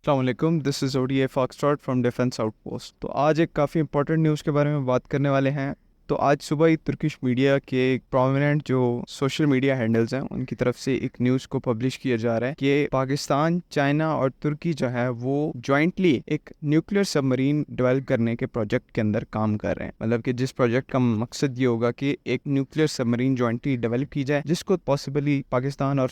السلام علیکم، this is ODA foxtrot from defence outpost. تو آج ایک کافی امپورٹنٹ نیوز کے بارے میں بات کرنے والے ہیں۔ تو آج صبح ہی ترکش میڈیا کے پرومیننٹ جو سوشل میڈیا ہینڈلز ہیں ان کی طرف سے ایک نیوز کو پبلش کیا جا رہا ہے کہ پاکستان، چائنا اور ترکی جو ہے وہ جوائنٹلی ایک نیوکلیر سب مرین ڈیولپ کرنے کے پروجیکٹ کے اندر کام کر رہے ہیں۔ مطلب کہ جس پروجیکٹ کا مقصد یہ ہوگا کہ ایک نیوکلیر سب مرین جوائنٹلی ڈیولپ کی جائے، جس کو پاسبلی پاکستان اور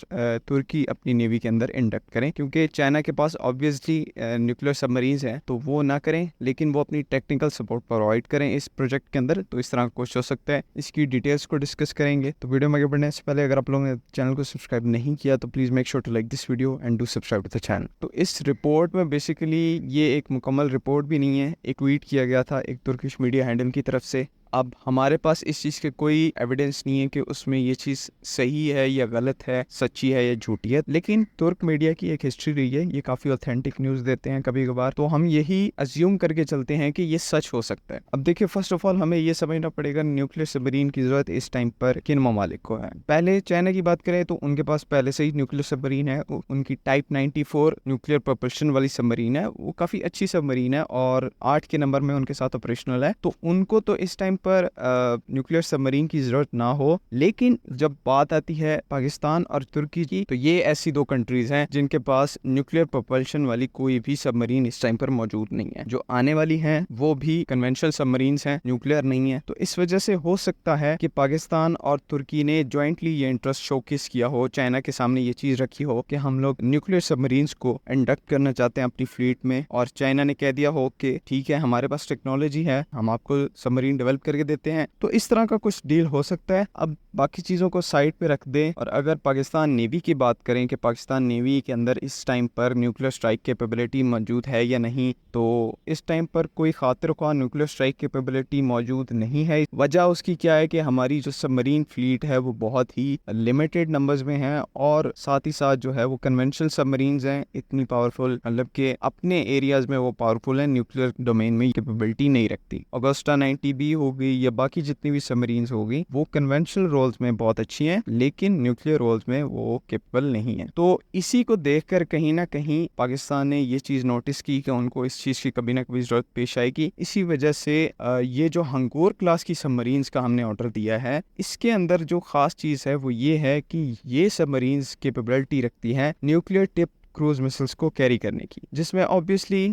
ترکی اپنی نیوی کے اندر انڈکٹ کریں، کیونکہ چائنا کے پاس آبویسلی نیوکلیر سب مرینز ہیں تو وہ نہ کریں، لیکن وہ اپنی ٹیکنیکل سپورٹ پرووائڈ کریں اس پروجیکٹ کے اندر۔ تو اس طرح کچھ ہو سکتا ہے، اس کی ڈیٹیلز کو ڈسکس کریں گے۔ تو ویڈیو میں آگے بڑھنے سے پہلے اگر آپ لوگوں نے چینل کو سبسکرائب نہیں کیا تو please make sure to like this video and do subscribe to the channel. تو اس رپورٹ میں بیسیکلی یہ ایک مکمل رپورٹ بھی نہیں ہے، ایک ٹویٹ کیا گیا تھا ایک ترکش میڈیا ہینڈل کی طرف سے۔ اب ہمارے پاس اس چیز کے کوئی ایویڈنس نہیں ہے کہ اس میں یہ چیز صحیح ہے یا غلط ہے، سچی ہے یا جھوٹی ہے، لیکن ترک میڈیا کی ایک ہسٹری رہی ہے، یہ کافی اوتھینٹک نیوز دیتے ہیں کبھی کبھار، تو ہم یہی ازیوم کر کے چلتے ہیں کہ یہ سچ ہو سکتا ہے۔ اب دیکھیں، فرسٹ آف آل ہمیں یہ سمجھنا پڑے گا نیوکلیر سب مرین کی ضرورت اس ٹائم پر کن ممالک کو ہے۔ پہلے چائنا کی بات کریں تو ان کے پاس پہلے سے ہی نیوکلیر سب مرین ہے، ان کی ٹائپ 94 نیوکلیر پروپلشن والی سب مرین ہے، وہ کافی اچھی سب مرین ہے اور 8 کے نمبر میں ان کے ساتھ آپریشنل ہے۔ تو ان کو تو اس ٹائم پر نیوکلیر سب مرین کی ضرورت نہ ہو، لیکن جب بات آتی ہے پاکستان اور ترکی کی تو یہ ایسی دو کنٹریز ہیں جن کے پاس نیوکلیر پروپلشن والی کوئی بھی سب مرین اس ٹائم پر موجود نہیں ہے۔ جو آنے والی ہیں وہ بھی کنونشنل سب مرینز ہیں، نیوکلیر نہیں ہے۔ تو اس وجہ سے ہو سکتا ہے کہ پاکستان اور ترکی نے جوائنٹلی یہ انٹرسٹ شوکیس کیا ہو، چائنا کے سامنے یہ چیز رکھی ہو کہ ہم لوگ نیوکلیر سب مرینز کو انڈکٹ کرنا چاہتے ہیں اپنی فلیٹ میں، اور چائنا نے کہہ دیا ہو کہ ٹھیک ہے، ہمارے پاس ٹیکنالوجی ہے، ہم آپ کو سب مرین ڈیولپ کر کے دیتے ہیں۔ تو اس طرح کا کچھ ڈیل ہو سکتا ہے۔ اب باقی چیزوں کو سائڈ پہ رکھ دیں اور اگر پاکستان نیوی کی بات کریں کہ پاکستان نیوی کے اندر اس ٹائم پر نیوکلیر سٹرائک کیپیبلٹی موجود ہے یا نہیں، تو اس ٹائم پر کوئی خاطر خواہ نیوکلیر سٹرائک کیپیبلٹی موجود نہیں ہے۔ وجہ اس کی کیا ہے کہ ہماری جو سب مرین فلیٹ ہے وہ بہت ہی لمیٹڈ نمبرز میں ہے، اور ساتھ ہی ساتھ جو ہے وہ کنونشنل سب مرینز ہیں اتنی پاورفل، مطلب کہ اپنے ایریاز میں وہ پاورفل ہیں، نیوکلیر ڈومین میں کیپیبلٹی نہیں رکھتی۔ اگسٹا 90B ہو گئی یا باقی جتنی بھی سب مرینز ہوگی وہ کنونشنل رولز میں بہت اچھی ہیں، لیکن نیوکلیر رولز میں وہ کیپبل نہیں ہیں۔ تو اسی کو دیکھ کر کہیں نہ کہیں پاکستان نے یہ چیز نوٹس کی کہ ان کو اس چیز کی کبھی نہ کبھی ضرورت پیش آئے گی۔ اسی وجہ سے یہ جو ہنگور کلاس کی سب مرینز کا ہم نے آرڈر دیا ہے، اس کے اندر جو خاص چیز ہے وہ یہ ہے کہ یہ سب مرینز کیپیبلٹی رکھتی ہیں نیوکلیر ٹپ کروز مسلس کو کیری کرنے کی، جس میں آبویسلی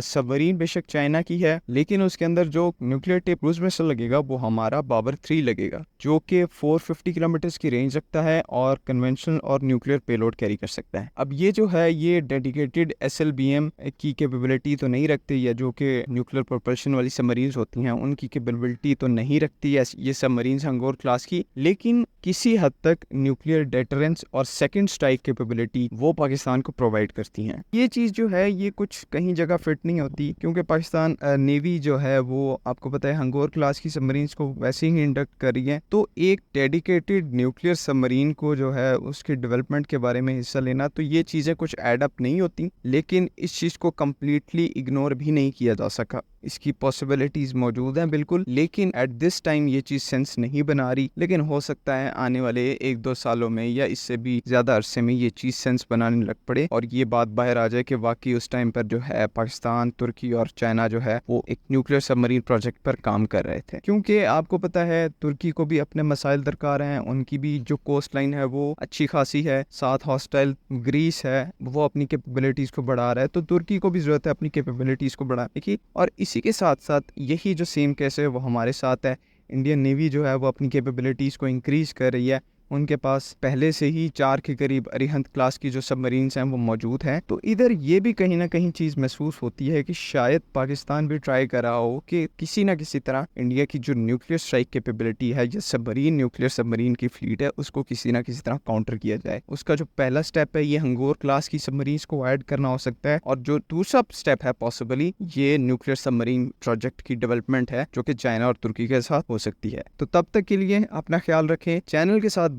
سب مرین بے شک چائنا کی ہے، لیکن اس کے اندر جو نیوکلیر ٹپ کروز مسل لگے گا وہ ہمارا بابر 3 لگے گا، جو کہ 450 کلومیٹرز کی رینج رکھتا ہے اور کنونشنل اور نیوکلیر پے لوڈ کیری کر سکتا ہے۔ اب یہ جو ہے یہ ڈیڈیکیٹڈ SLBM کی کیپیبلٹی تو نہیں رکھتی، یا جو کہ نیوکلیر پروپلشن والی سب مرینز ہوتی ہیں ان کی کیپیبلٹی تو نہیں رکھتی یہ سب مرینز ہنگور کلاس کی، لیکن کسی حد تک نیوکلیر ڈیٹرنس اور سیکنڈ اسٹرائک کیپیبلٹی وہ پاکستان کو پرووائڈ کرتی ہیں۔ یہ چیز جو ہے یہ کچھ کہیں جگہ فٹ نہیں ہوتی، کیونکہ پاکستان نیوی جو ہے وہ آپ کو پتہ ہے ہنگور کلاس کی سب مرینز کو ویسے ہی انڈکٹ کر رہی ہے، تو ایک ڈیڈیکیٹڈ نیوکلیر سب مرین کو جو ہے اس کے ڈیولپمنٹ کے بارے میں حصہ لینا، تو یہ چیزیں کچھ ایڈ اپ نہیں ہوتی، لیکن اس چیز کو کمپلیٹلی اگنور بھی نہیں کیا جا سکا۔ اس کی پاسبلٹیز موجود ہیں بالکل، لیکن ایٹ دس ٹائم یہ چیز سینس نہیں بنا رہی، لیکن ہو سکتا ہے آنے والے 1-2 سالوں میں یا اس سے بھی زیادہ عرصے میں یہ چیز سینس بنانے لگ پڑے اور یہ بات باہر آ جائے کہ واقعی اس ٹائم پر جو ہے پاکستان، ترکی اور چائنا جو ہے وہ ایک نیوکلیر سب مرین پروجیکٹ پر کام کر رہے تھے۔ کیونکہ آپ کو پتہ ہے ترکی کو بھی اپنے مسائل درکار ہیں، ان کی بھی جو کوسٹ لائن ہے وہ اچھی خاصی ہے، ساتھ ہاسٹائل گریس ہے، وہ اپنی کیپیبلٹیز کو بڑھا رہا ہے، تو ترکی کو بھی ضرورت ہے اپنی کیپیبلٹیز کو بڑھانے کی، اور اسی کے ساتھ ساتھ یہی جو سیم کیس ہے وہ ہمارے ساتھ ہے۔ انڈین نیوی جو ہے وہ اپنی کیپیبلٹیز کو انکریز کر رہی ہے، ان کے پاس پہلے سے ہی 4 کے قریب اریہنت کلاس کی جو سب مرینز ہیں وہ موجود ہیں۔ تو ادھر یہ بھی کہیں نہ کہیں چیز محسوس ہوتی ہے کہ شاید پاکستان بھی ٹرائی کر رہا ہو کہ کسی نہ کسی طرح انڈیا کی جو نیوکلیر سٹرائک کیپیبلٹی ہے یا سب مرین نیوکلیر سب مرین کی فلیٹ ہے اس کو کسی نہ کسی طرح کاؤنٹر کیا جائے۔ اس کا جو پہلا سٹیپ ہے یہ ہنگور کلاس کی سب مرینز کو ایڈ کرنا ہو سکتا ہے، اور جو دوسرا سٹیپ ہے پاسبلی یہ نیوکلیر سب مرین پروجیکٹ کی ڈیولپمنٹ ہے جو کہ چائنا اور ترکی کے ساتھ ہو سکتی ہے۔ تو تب تک کے لیے اپنا خیال رکھیں، چینل کے ساتھ